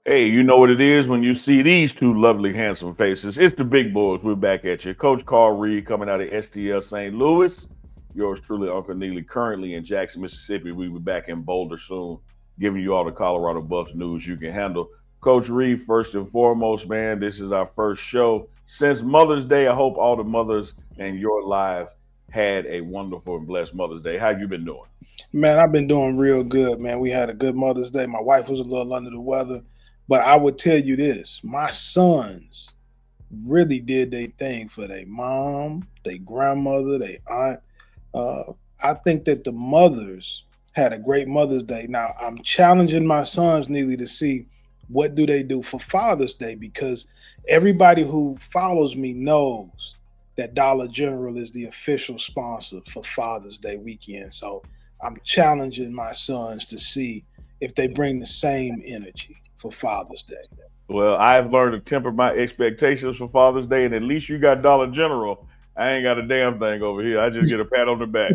Hey, you know what it is when you see these two lovely, handsome faces. It's the big boys. We're back at you. Coach Carl Reed coming out of STL St. Louis. Yours truly, Uncle Neely, currently in Jackson, Mississippi. We'll be back in Boulder soon, giving you all the Colorado Buffs news you can handle. Coach Reed, first and foremost, man, this is our first show since Mother's Day. I hope all the mothers in your life had a wonderful and blessed Mother's Day. How you been doing? Man, I've been doing real good, man. We had a good Mother's Day. My wife was a little under the weather, but I would tell you this: my sons really did their thing for their mom, their grandmother, their aunt. Uh, I think that the mothers had a great Mother's Day. Now I'm challenging my sons, Neely, to see what do they do for Father's Day because everybody who follows me knows that Dollar General is the official sponsor for Father's Day weekend. So I'm challenging my sons to see if they bring the same energy for Father's Day. Well, I've learned to temper my expectations for Father's Day, and at least you got Dollar General. I ain't got a damn thing over here. I just get a pat on the back.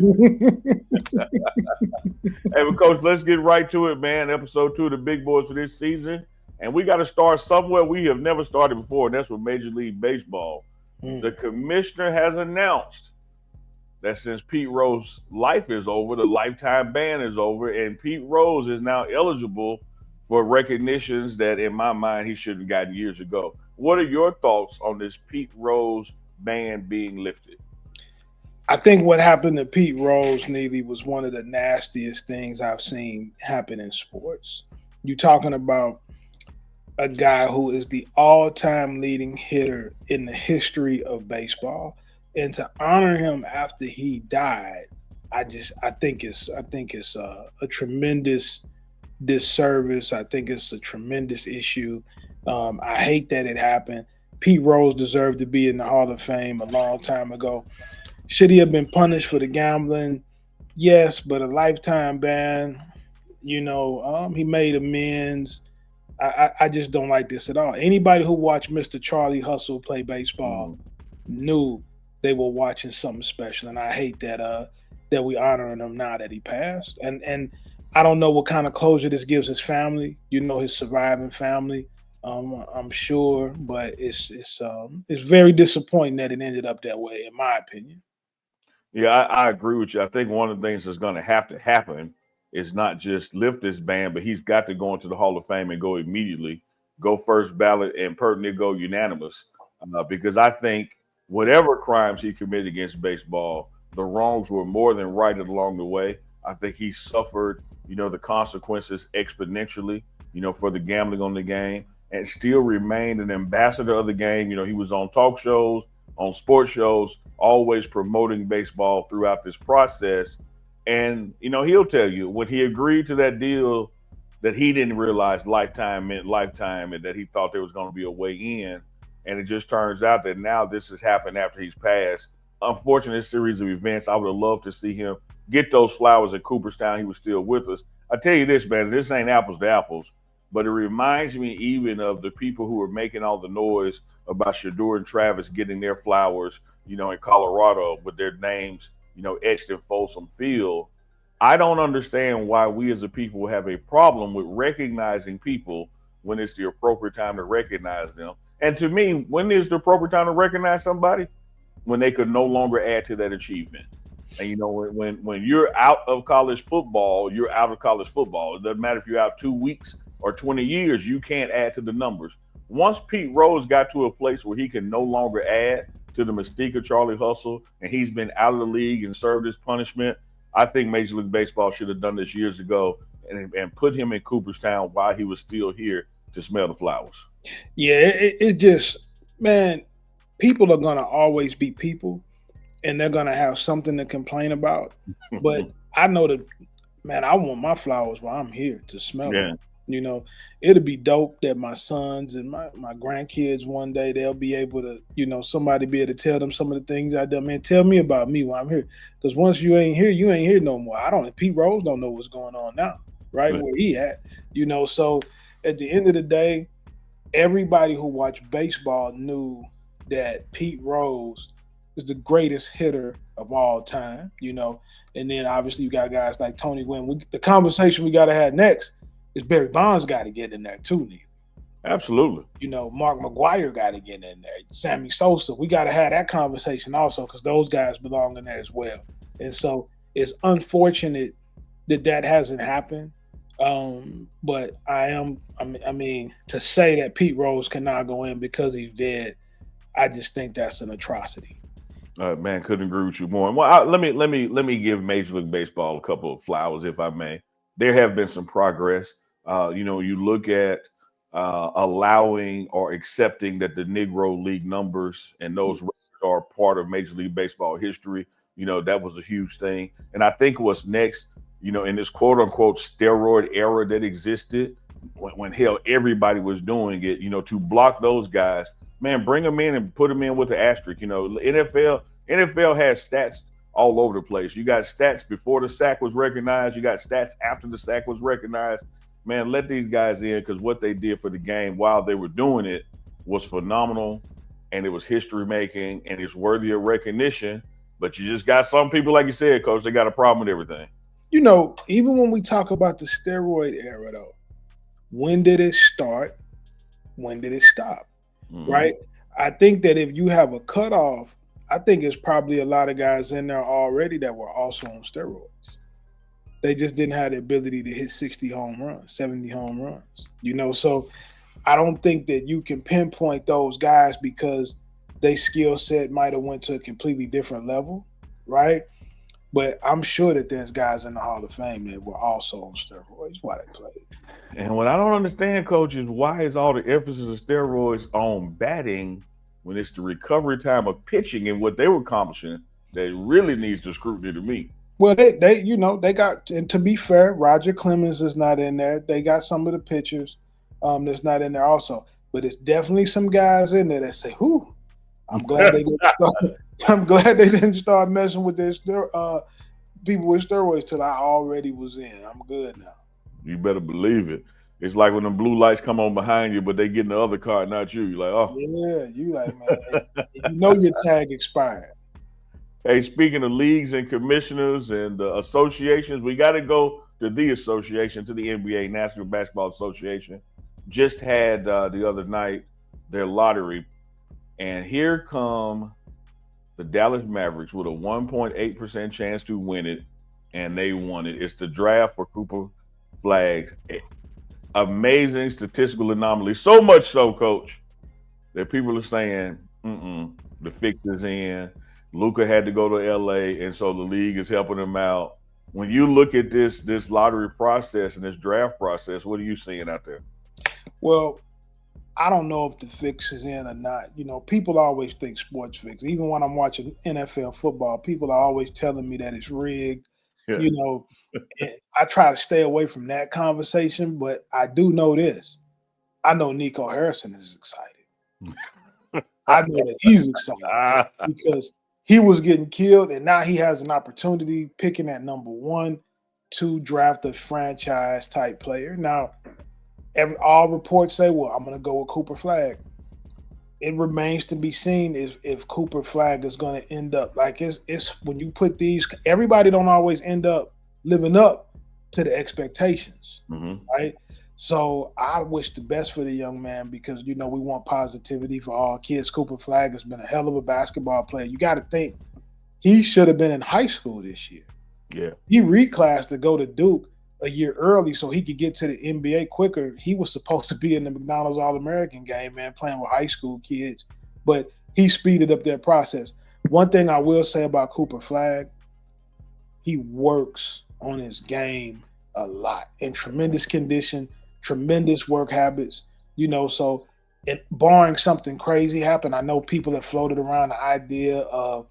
Hey, but Coach, let's get right to it, man. Episode 2 of the Big Boys for this season. And we got to start somewhere we have never started before, and that's with Major League Baseball. The Mm. commissioner has announced that since Pete Rose's life is over, the lifetime ban is over, and Pete Rose is now eligible for recognitions that, in my mind, he should have gotten years ago. What are your thoughts on this Pete Rose ban being lifted? I think what happened to Pete Rose, Neely, was one of the nastiest things I've seen happen in sports. You're talking about a guy who is the all-time leading hitter in the history of baseball, and to honor him after he died, I think it's a tremendous disservice. I think it's a tremendous issue. I hate that it happened. Pete Rose deserved to be in the Hall of Fame a long time ago. Should he have been punished for the gambling? Yes, but a lifetime ban. He made amends. I just don't like this at all. Anybody who watched Mr. Charlie Hustle play baseball Mm. knew they were watching something special, and I hate that we honoring him now that he passed. And I don't know what kind of closure this gives his family. His surviving family. I'm sure, but it's very disappointing that it ended up that way, in my opinion. Yeah, I agree with you. I think one of the things that's going to happen is not just lift this ban, but he's got to go into the Hall of Fame and go immediately, go first ballot, and pertinently go unanimous. Because I think whatever crimes he committed against baseball, the wrongs were more than righted along the way. I think he suffered, the consequences exponentially, for the gambling on the game, and still remained an ambassador of the game. He was on talk shows, on sports shows, always promoting baseball throughout this process. And, he'll tell you when he agreed to that deal that he didn't realize lifetime meant lifetime and that he thought there was going to be a way in. And it just turns out that now this has happened after he's passed. Unfortunate series of events. I would have loved to see him get those flowers at Cooperstown. He was still with us. I tell you this, man, this ain't apples to apples, but it reminds me even of the people who were making all the noise about Shadur and Travis getting their flowers, in Colorado with their names, etched in Folsom Field. I don't understand why we as a people have a problem with recognizing people when it's the appropriate time to recognize them. And to me, when is the appropriate time to recognize somebody? When they could no longer add to that achievement. And when you're out of college football, you're out of college football. It doesn't matter if you're out 2 weeks or 20 years, you can't add to the numbers. Once Pete Rose got to a place where he can no longer add to the mystique of Charlie Hustle and he's been out of the league and served his punishment, I think Major League Baseball should have done this years ago and put him in Cooperstown while he was still here to smell the flowers. Yeah, it just, man, people are gonna always be people, and they're gonna have something to complain about. But I know that, man, I want my flowers while I'm here to smell them. Yeah. You know, it'll be dope that my sons and my grandkids one day they'll be able to, somebody be able to tell them some of the things I done. Man, tell me about me while I'm here. Because once you ain't here no more. I don't. Pete Rose don't know what's going on now, right where he at. So at the end of the day, everybody who watched baseball knew that Pete Rose is the greatest hitter of all time. And then obviously you got guys like Tony Gwynn. The conversation we got to have next is Barry Bonds got to get in there too, Neil. Absolutely. Mark McGuire got to get in there. Sammy Sosa, we got to have that conversation also because those guys belong in there as well. And so it's unfortunate that that hasn't happened. But I mean, to say that Pete Rose cannot go in because he's dead, I just think that's an atrocity. Man, couldn't agree with you more. Well, let me give Major League Baseball a couple of flowers, if I may. There have been some progress. You look at allowing or accepting that the Negro League numbers and those records are part of Major League Baseball history. That was a huge thing. And I think what's next, in this quote unquote steroid era that existed, when hell everybody was doing it, to block those guys, man, bring them in and put them in with the asterisk. NFL has stats all over the place. You got stats before the sack was recognized. You got stats after the sack was recognized. Man, let these guys in because what they did for the game while they were doing it was phenomenal, and it was history making, and it's worthy of recognition. But you just got some people, like you said, Coach, they got a problem with everything. Even when we talk about the steroid era, though, when did it start? When did it stop? Mm-hmm. Right? I think that if you have a cutoff, I think it's probably a lot of guys in there already that were also on steroids. They just didn't have the ability to hit 60 home runs, 70 home runs. So I don't think that you can pinpoint those guys because their skill set might have went to a completely different level, right? But I'm sure that there's guys in the Hall of Fame that were also on steroids while they played. And what I don't understand, Coach, is why is all the emphasis of steroids on batting when it's the recovery time of pitching and what they were accomplishing that really needs the scrutiny to me. Well, they got, and to be fair, Roger Clemens is not in there. They got some of the pitchers that's not in there also. But it's definitely some guys in there that say, "Whoo, I'm glad they didn't start, I'm glad they didn't start messing with this people with steroids till I already was in. I'm good now." You better believe it. It's like when the blue lights come on behind you, but they get in the other car, not you. You're like, oh. Yeah, you like, man, your tag expired. Hey, speaking of leagues and commissioners and associations, we got to go to the association, to the NBA, National Basketball Association. Just had the other night their lottery, and here come the Dallas Mavericks with a 1.8% chance to win it, and they won it. It's the draft for Cooper Flags. Amazing statistical anomaly. So much so, Coach, that people are saying, the fix is in. Luka had to go to LA, and so the league is helping him out. When you look at this lottery process and this draft process, what are you seeing out there? Well, I don't know if the fix is in or not. People always think sports fix. Even when I'm watching NFL football, people are always telling me that it's rigged. Yeah. I try to stay away from that conversation, but I do know this. I know Nico Harrison is excited. I know that he's excited because he was getting killed, and now he has an opportunity picking at number 1 to draft a franchise type player. Now, all reports say, well, I'm going to go with Cooper Flag. It remains to be seen if Cooper Flag is going to end up like it's when you put these. Everybody don't always end up living up to the expectations, right? So I wish the best for the young man because we want positivity for all kids. Cooper Flag has been a hell of a basketball player. You got to think he should have been in high school this year. Yeah, he reclassed to go to Duke a year early so he could get to the NBA quicker. He was supposed to be in the McDonald's All-American game, man, playing with high school kids, but he speeded up that process. One thing I will say about Cooper Flag, he works on his game a lot in tremendous condition, tremendous work habits, so barring something crazy happen, I know people have floated around the idea of,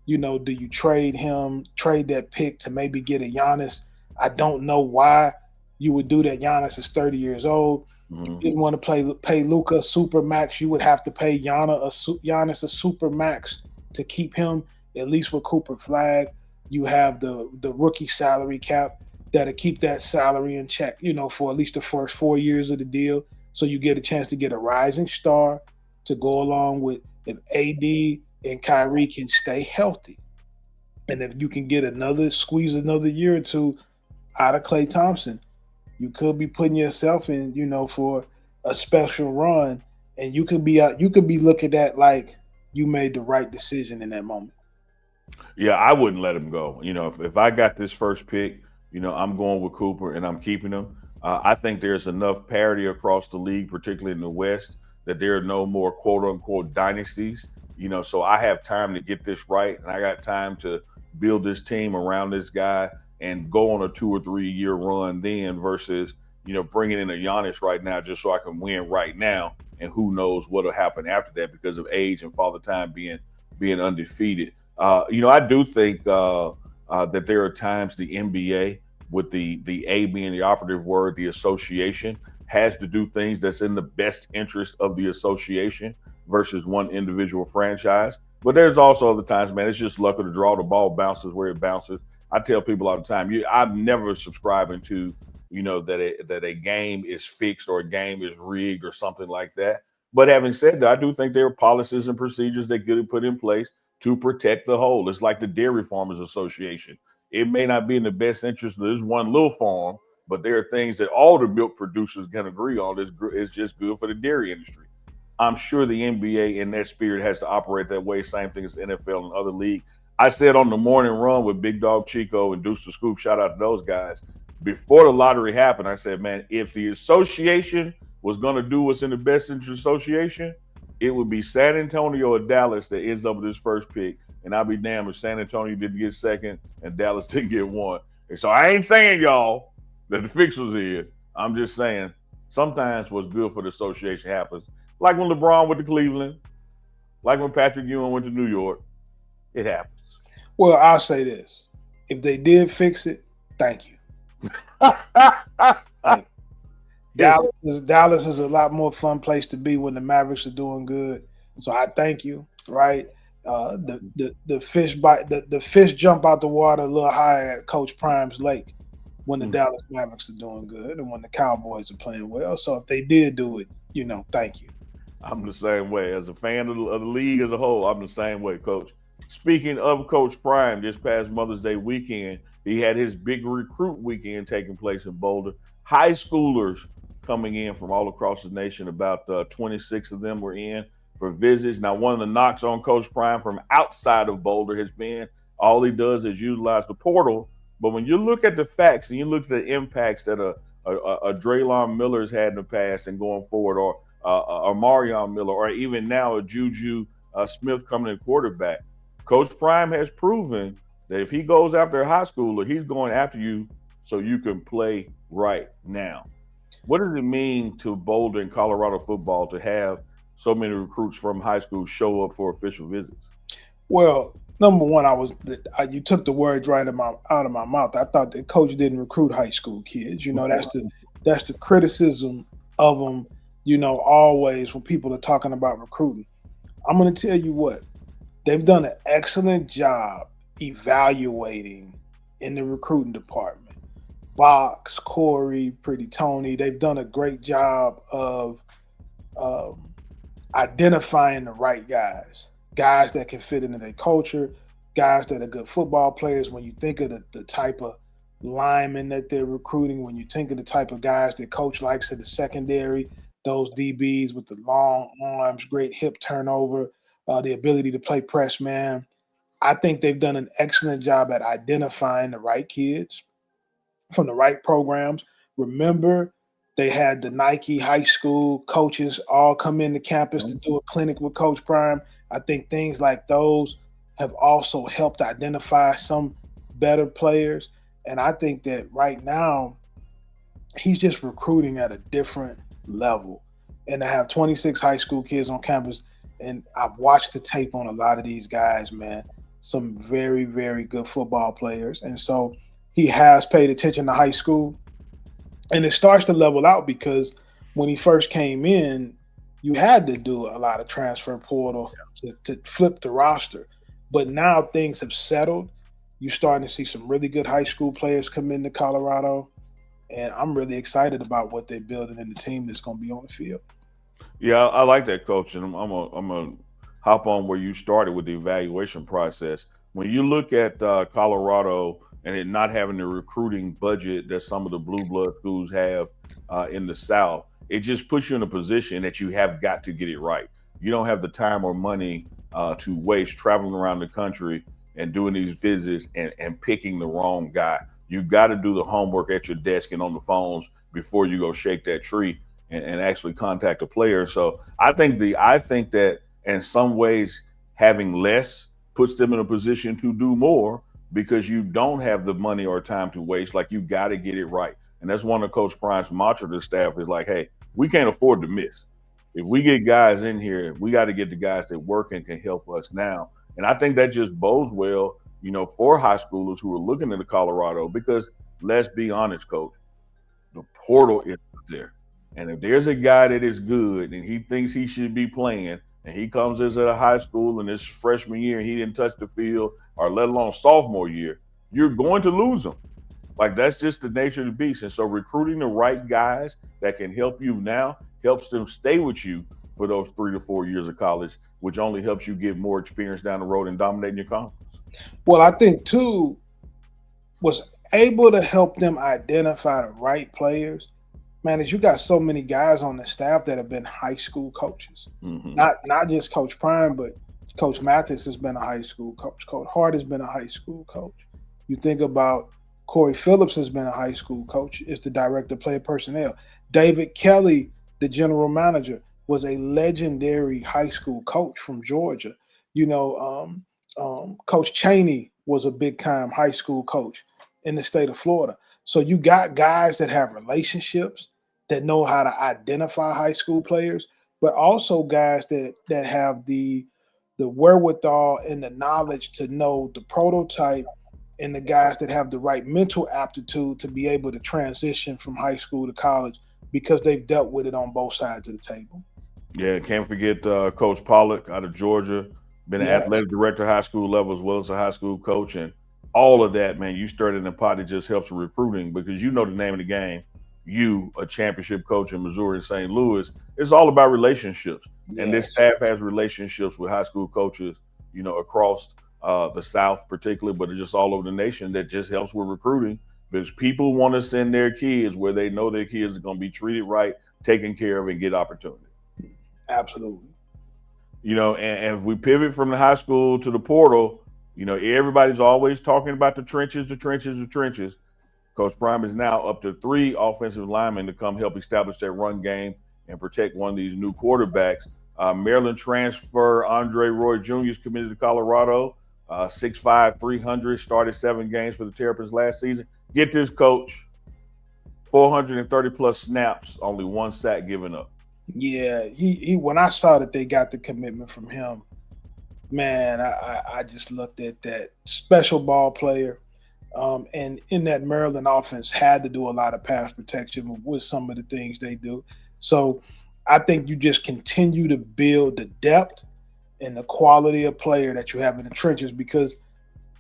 do you trade that pick to maybe get a Giannis? I don't know why you would do that. Giannis is 30 years old. You didn't want to pay Luka super max. You would have to pay Giannis a super max to keep him, at least with Cooper Flag. You have the rookie salary cap that'll keep that salary in check, for at least the first 4 years of the deal. So you get a chance to get a rising star to go along with if AD and Kyrie can stay healthy. And if you can squeeze another year or two out of Klay Thompson, you could be putting yourself in, for a special run, and you could be looking at like you made the right decision in that moment. Yeah, I wouldn't let him go. If I got this first pick, I'm going with Cooper and I'm keeping him. I think there's enough parity across the league, particularly in the West, that there are no more quote unquote dynasties. So I have time to get this right, and I got time to build this team around this guy and go on a 2 or 3 year run then versus bringing in a Giannis right now just so I can win right now, and who knows what'll happen after that because of age and father time being undefeated. I do think that there are times the NBA, with the A being the operative word, the association has to do things that's in the best interest of the association versus one individual franchise. But there's also other times, man, it's just luck of the draw. The ball bounces where it bounces. I tell people all the time, I'm never subscribing to, that a game is fixed or a game is rigged or something like that. But having said that, I do think there are policies and procedures that get put in place to protect the whole. It's like the Dairy Farmers Association. It may not be in the best interest of this one little farm, but there are things that all the milk producers can agree on. Is just good for the dairy industry. I'm sure the NBA in that spirit has to operate that way. Same thing as the NFL and other leagues. I said on the morning run with Big Dog Chico and Deuce the Scoop, shout out to those guys. Before the lottery happened, I said, man, if the association was going to do what's in the best interest of the association, it would be San Antonio or Dallas that ends up with this first pick. And I'll be damned if San Antonio didn't get second and Dallas didn't get one. And so I ain't saying, y'all, that the fix was in. I'm just saying sometimes what's good for the association happens. Like when LeBron went to Cleveland, like when Patrick Ewing went to New York, it happens. Well, I'll say this: if they did fix it, thank you. Thank you. Dallas is a lot more fun place to be when the Mavericks are doing good. So I thank you. Right, the fish bite the fish jump out the water a little higher at Coach Prime's lake when the Dallas Mavericks are doing good and when the Cowboys are playing well. So if they did do it, thank you. I'm the same way. As a fan of the league as a whole, I'm the same way, Coach. Speaking of Coach Prime, this past Mother's Day weekend, he had his big recruit weekend taking place in Boulder. High schoolers coming in from all across the nation. About 26 of them were in for visits. Now, one of the knocks on Coach Prime from outside of Boulder has been all he does is utilize the portal. But when you look at the facts and you look at the impacts that a Draylon Miller has had in the past and going forward, or Marion Miller, or even now a Juju Smith coming in quarterback, Coach Prime has proven that if he goes after a high schooler, he's going after you so you can play right now. What does it mean to Boulder and Colorado football to have so many recruits from high school show up for official visits? Well, number one, you took the words right out of my mouth. I thought that coach didn't recruit high school kids. That's the criticism of them. Always when people are talking about recruiting, I'm going to tell you what they've done an excellent job evaluating in the recruiting department. Box, Corey, Pretty Tony, they've done a great job of um, identifying the right guys that can fit into their culture, guys that are good football players. When you think of the type of linemen that they're recruiting, when you think of the type of guys that coach likes in the secondary, those DBs with the long arms, great hip turnover, the ability to play press man. I think they've done an excellent job at identifying the right kids from the right programs. Remember, they had the Nike high school coaches all come into campus to do a clinic with Coach Prime. I think things like those have also helped identify some better players. And I think that right now, he's just recruiting at a different level. And to have 26 high school kids on campus, and I've watched the tape on a lot of these guys, man, some very, very good football players. And so he has paid attention to high school. And it starts to level out because when he first came in, you had to do a lot of transfer portal to flip the roster. But now things have settled. You're starting to see some really good high school players come into Colorado. And I'm really excited about what they're building in the team that's going to be on the field. Yeah, I like that, coach, and I'm gonna hop on where you started with the evaluation process. When you look at Colorado and it not having the recruiting budget that some of the blue blood schools have in the South, it just puts you in a position that you have got to get it right. You don't have the time or money to waste traveling around the country and doing these visits and picking the wrong guy. You've got to do the homework at your desk and on the phones before you go shake that tree and actually contact a player. So I think that in some ways having less puts them in a position to do more because you don't have the money or time to waste. Like you got to get it right. And that's one of Coach Prime's mantra to the staff is like, hey, we can't afford to miss. If we get guys in here, we got to get the guys that work and can help us now. And I think that just bodes well, for high schoolers who are looking into Colorado because let's be honest, coach, the portal is there. And if there's a guy that is good and he thinks he should be playing, and he comes as a high school in his freshman year and he didn't touch the field, or let alone sophomore year, you're going to lose him. Like that's just the nature of the beast. And so recruiting the right guys that can help you now helps them stay with you for those 3 to 4 years of college, which only helps you get more experience down the road and dominating your conference. Well, I think too was able to help them identify the right players. Man, is you got so many guys on the staff that have been high school coaches. Mm-hmm. Not just Coach Prime, but Coach Mathis has been a high school coach. Coach Hart has been a high school coach. You think about Corey Phillips has been a high school coach, is the director of player personnel. David Kelly, the general manager, was a legendary high school coach from Georgia. Coach Cheney was a big time high school coach in the state of Florida. So you got guys that have relationships that know how to identify high school players, but also guys that have the wherewithal and the knowledge to know the prototype and the guys that have the right mental aptitude to be able to transition from high school to college because they've dealt with it on both sides of the table. Yeah, can't forget Coach Pollock out of Georgia, been an athletic director high school level as well as a high school coach. And all of that, man, you stirred in the pot that just helps recruiting because you know the name of the game. You, a championship coach in Missouri and St. Louis, it's all about relationships. Yes. And this staff has relationships with high school coaches, across the South particularly, but it's just all over the nation that just helps with recruiting because people want to send their kids where they know their kids are going to be treated right, taken care of, and get opportunity. Absolutely. And if we pivot from the high school to the portal, everybody's always talking about the trenches. Coach Prime is now up to 3 offensive linemen to come help establish that run game and protect one of these new quarterbacks. Maryland transfer Andre Roy Jr. is committed to Colorado. 6'5", 300, started 7 games for the Terrapins last season. Get this, coach, 430 plus snaps, only 1 sack given up. Yeah, he when I saw that they got the commitment from him, man, I just looked at that special ball player. And in that Maryland offense had to do a lot of pass protection with some of the things they do. So I think you just continue to build the depth and the quality of player that you have in the trenches because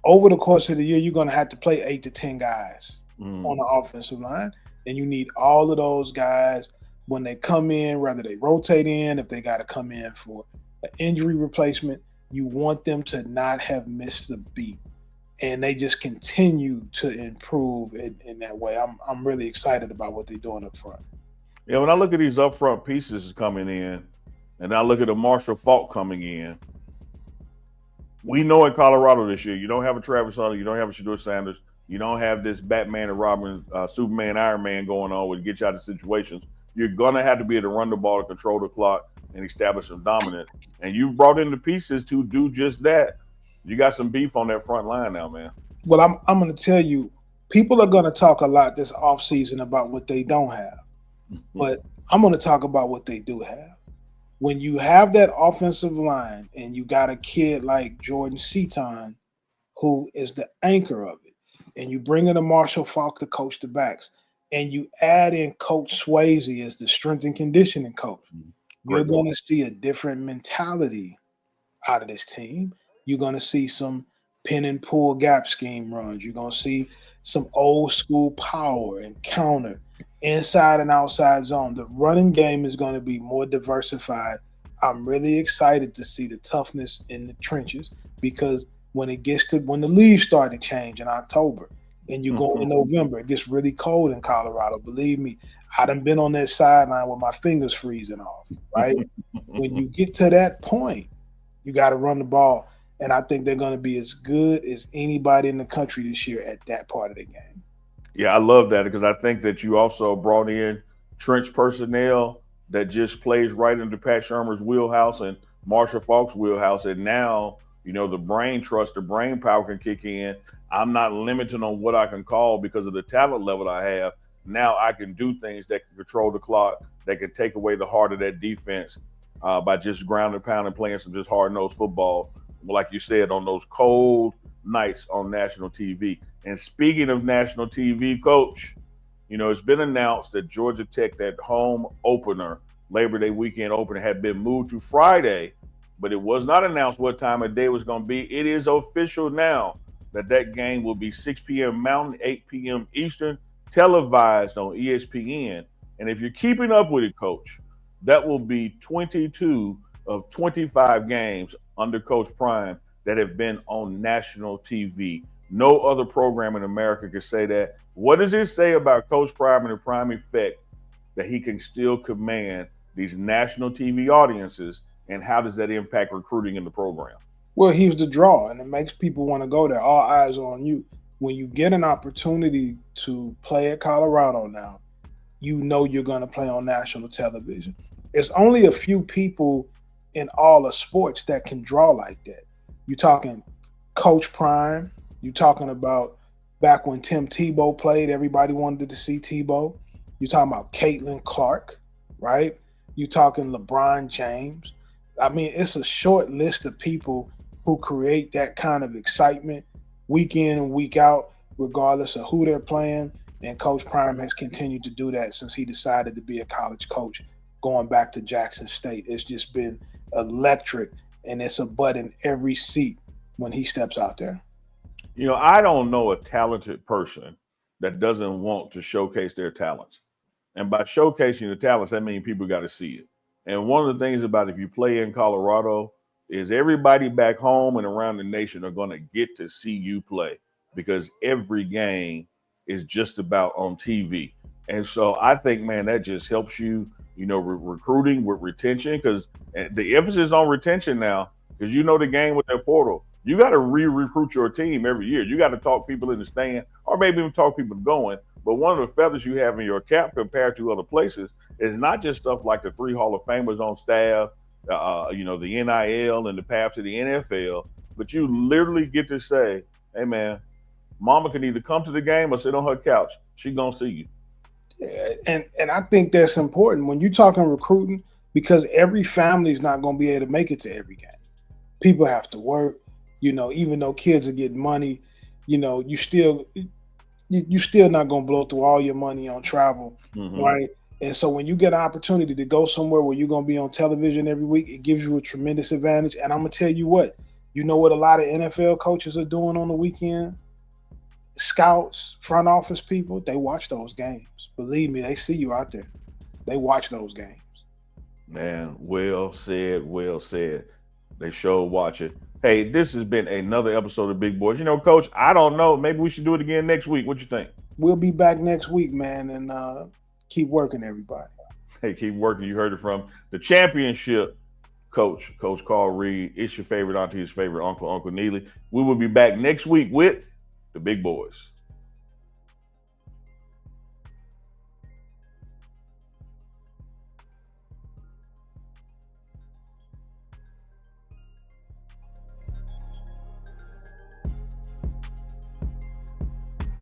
over the course of the year, you're going to have to play 8 to 10 guys on the offensive line. And you need all of those guys when they come in, whether they rotate in, if they got to come in for an injury replacement, you want them to not have missed a beat. And they just continue to improve in that way. I'm really excited about what they're doing up front. Yeah, when I look at these upfront pieces coming in, and I look at a Marshall Faulk coming in, we know in Colorado this year, you don't have a Travis Hunter, you don't have a Shedeur Sanders, you don't have this Batman and Robin, Superman, Iron Man going on with get you out of situations. You're going to have to be able to run the ball to control the clock and establish some dominance. And you've brought in the pieces to do just that. You got some beef on that front line now, man. Well, I'm going to tell you, people are going to talk a lot this offseason about what they don't have. But I'm going to talk about what they do have. When you have that offensive line and you got a kid like Jordan Seaton, who is the anchor of it, and you bring in a Marshall Faulk to coach the backs, and you add in Coach Swayze as the strength and conditioning coach, you're going to see a different mentality out of this team. You're going to see some pin and pull gap scheme runs. You're going to see some old school power and counter, inside and outside zone. The running game is going to be more diversified. I'm really excited to see the toughness in the trenches because when the leaves start to change in October, and you go in November, it gets really cold in Colorado. Believe me, I done been on that sideline with my fingers freezing off, right? When you get to that point, you got to run the ball. And I think they're going to be as good as anybody in the country this year at that part of the game. Yeah, I love that because I think that you also brought in trench personnel that just plays right into Pat Shermer's wheelhouse and Marshall Faulk's wheelhouse. And now, the brain trust, the brain power can kick in. I'm not limited on what I can call because of the talent level I have. Now I can do things that can control the clock, that can take away the heart of that defense by just ground and pound and playing some just hard nosed football, like you said, on those cold nights on national TV. And speaking of national TV, Coach, it's been announced that Georgia Tech, that home opener, Labor Day weekend opener, had been moved to Friday, but it was not announced what time of day it was going to be. It is official now that game will be 6 p.m. Mountain, 8 p.m. Eastern, televised on ESPN. And if you're keeping up with it, Coach, that will be 22 of 25 games under Coach Prime that have been on national TV. No other program in America can say that. What does it say about Coach Prime and the Prime effect that he can still command these national TV audiences, and how does that impact recruiting in the program? Well, he's the draw, and it makes people want to go there. All eyes are on you. When you get an opportunity to play at Colorado now, you know you're going to play on national television. It's only a few people in all of sports that can draw like that. You're talking Coach Prime. You're talking about back when Tim Tebow played, everybody wanted to see Tebow. You're talking about Caitlin Clark, right? You're talking LeBron James. I mean, it's a short list of people who create that kind of excitement week in and week out, regardless of who they're playing. And Coach Prime has continued to do that since he decided to be a college coach, going back to Jackson State. It's just been electric, and it's a butt in every seat when he steps out there. I don't know a talented person that doesn't want to showcase their talents. And by showcasing the talents, that means people got to see it. And one of the things about if you play in Colorado is everybody back home and around the nation are going to get to see you play because every game is just about on TV. And so I think, man, that just helps you, recruiting with retention, because the emphasis on retention now, because the game with that portal, you got to re-recruit your team every year. You got to talk people in the stand or maybe even talk people going. But one of the feathers you have in your cap compared to other places is not just stuff like the 3 Hall of Famers on staff, the NIL and the path to the NFL, but you literally get to say, hey, man, mama can either come to the game or sit on her couch. She going to see you. Yeah, and I think that's important when you're talking recruiting, because every family is not going to be able to make it to every game. People have to work, even though kids are getting money, you're still not going to blow through all your money on travel, right? And so when you get an opportunity to go somewhere where you're going to be on television every week, it gives you a tremendous advantage. And I'm going to tell you what a lot of NFL coaches are doing on the weekend? Scouts, front office people, they watch those games. Believe me, they see you out there. They watch those games. Man, well said, well said. They sure watch it. Hey, this has been another episode of Big Boys. Coach, I don't know. Maybe we should do it again next week. What you think? We'll be back next week, man, and keep working, everybody. Hey, keep working. You heard it from the championship coach, Coach Carl Reed. It's your favorite auntie's favorite uncle, Uncle Neely. We will be back next week with the Big Boys.